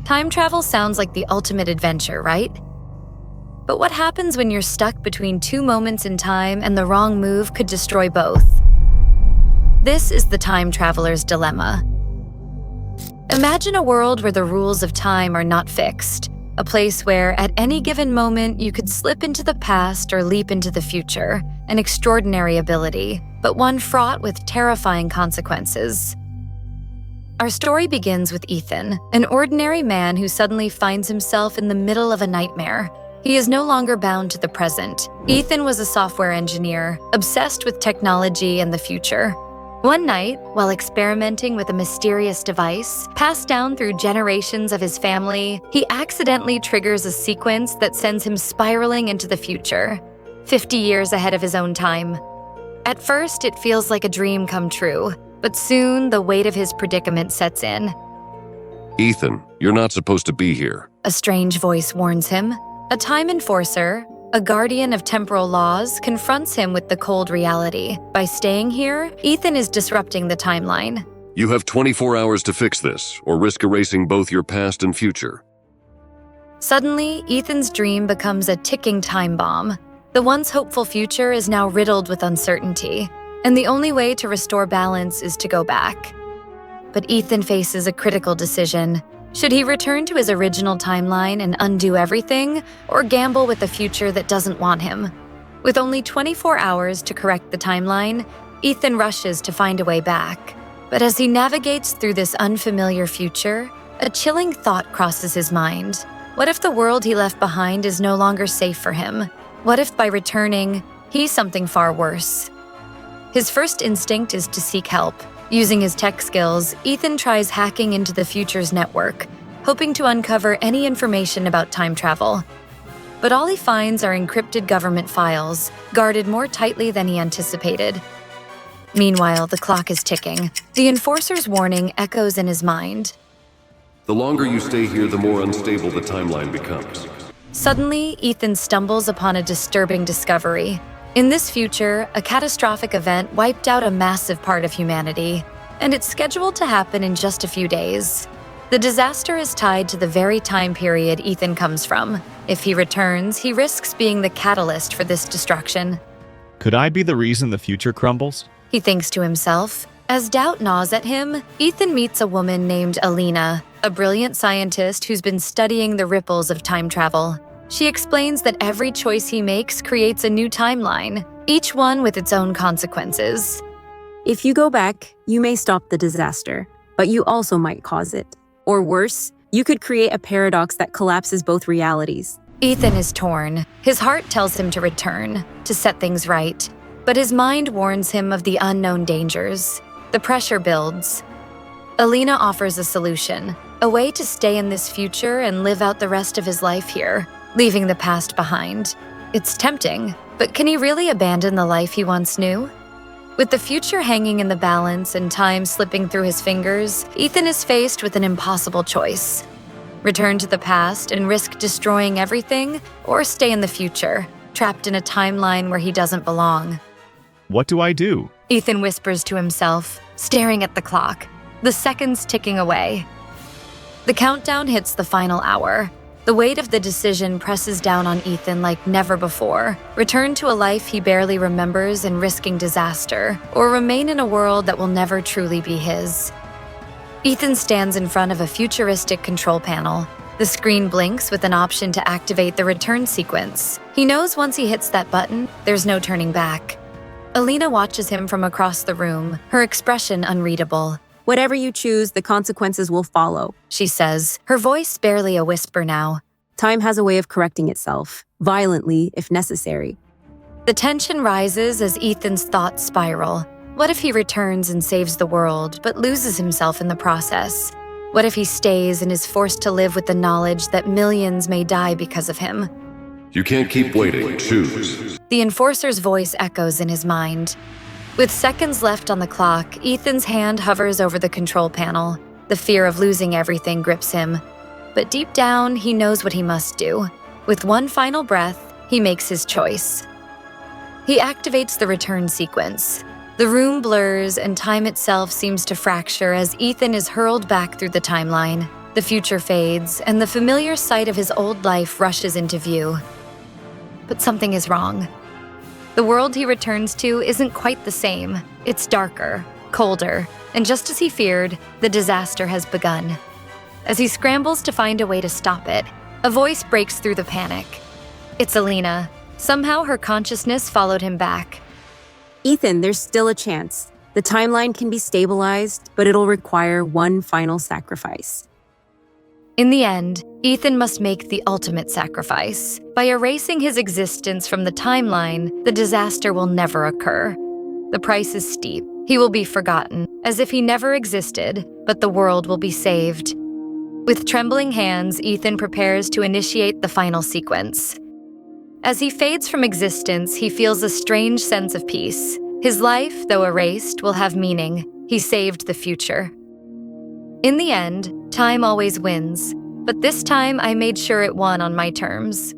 Time travel sounds like the ultimate adventure, right? But what happens when you're stuck between two moments in time and the wrong move could destroy both? This is the time traveler's dilemma. Imagine a world where the rules of time are not fixed, a place where at any given moment you could slip into the past or leap into the future, an extraordinary ability, but one fraught with terrifying consequences. Our story begins with Ethan, an ordinary man who suddenly finds himself in the middle of a nightmare. He is no longer bound to the present. Ethan was a software engineer, obsessed with technology and the future. One night, while experimenting with a mysterious device passed down through generations of his family, he accidentally triggers a sequence that sends him spiraling into the future, 50 years ahead of his own time. At first, it feels like a dream come true, but soon the weight of his predicament sets in. Ethan, you're not supposed to be here. A strange voice warns him. A time enforcer, a guardian of temporal laws, confronts him with the cold reality. By staying here, Ethan is disrupting the timeline. You have 24 hours to fix this, or risk erasing both your past and future. Suddenly, Ethan's dream becomes a ticking time bomb. The once hopeful future is now riddled with uncertainty, and the only way to restore balance is to go back. But Ethan faces a critical decision. Should he return to his original timeline and undo everything, or gamble with a future that doesn't want him? With only 24 hours to correct the timeline, Ethan rushes to find a way back. But as he navigates through this unfamiliar future, a chilling thought crosses his mind. What if the world he left behind is no longer safe for him? What if by returning, he's something far worse? His first instinct is to seek help. Using his tech skills, Ethan tries hacking into the future's network, hoping to uncover any information about time travel. But all he finds are encrypted government files, guarded more tightly than he anticipated. Meanwhile, the clock is ticking. The enforcer's warning echoes in his mind. The longer you stay here, the more unstable the timeline becomes. Suddenly, Ethan stumbles upon a disturbing discovery. In this future, a catastrophic event wiped out a massive part of humanity, and it's scheduled to happen in just a few days. The disaster is tied to the very time period Ethan comes from. If he returns, he risks being the catalyst for this destruction. Could I be the reason the future crumbles? He thinks to himself. As doubt gnaws at him, Ethan meets a woman named Alina, a brilliant scientist who's been studying the ripples of time travel. She explains that every choice he makes creates a new timeline, each one with its own consequences. If you go back, you may stop the disaster, but you also might cause it. Or worse, you could create a paradox that collapses both realities. Ethan is torn. His heart tells him to return, to set things right. But his mind warns him of the unknown dangers. The pressure builds. Alina offers a solution, a way to stay in this future and live out the rest of his life here, leaving the past behind. It's tempting, but can he really abandon the life he once knew? With the future hanging in the balance and time slipping through his fingers, Ethan is faced with an impossible choice. Return to the past and risk destroying everything, or stay in the future, trapped in a timeline where he doesn't belong. What do I do? Ethan whispers to himself, staring at the clock, the seconds ticking away. The countdown hits the final hour. The weight of the decision presses down on Ethan like never before. Return to a life he barely remembers and risking disaster, or remain in a world that will never truly be his. Ethan stands in front of a futuristic control panel. The screen blinks with an option to activate the return sequence. He knows once he hits that button, there's no turning back. Alina watches him from across the room, her expression unreadable. Whatever you choose, the consequences will follow, She says, her voice barely a whisper now. Time has a way of correcting itself, violently if necessary. The tension rises as Ethan's thoughts spiral. What if he returns and saves the world, but loses himself in the process? What if he stays and is forced to live with the knowledge that millions may die because of him? You can't keep waiting. Choose. The enforcer's voice echoes in his mind. With seconds left on the clock, Ethan's hand hovers over the control panel. The fear of losing everything grips him. But deep down, he knows what he must do. With one final breath, he makes his choice. He activates the return sequence. The room blurs and time itself seems to fracture as Ethan is hurled back through the timeline. The future fades, and the familiar sight of his old life rushes into view. But something is wrong. The world he returns to isn't quite the same. It's darker, colder, and just as he feared, the disaster has begun. As he scrambles to find a way to stop it, a voice breaks through the panic. It's Alina. Somehow her consciousness followed him back. Ethan, there's still a chance. The timeline can be stabilized, but it'll require one final sacrifice. In the end, Ethan must make the ultimate sacrifice. By erasing his existence from the timeline, the disaster will never occur. The price is steep. He will be forgotten, as if he never existed, but the world will be saved. With trembling hands, Ethan prepares to initiate the final sequence. As he fades from existence, he feels a strange sense of peace. His life, though erased, will have meaning. He saved the future. In the end, time always wins, but this time I made sure it won on my terms.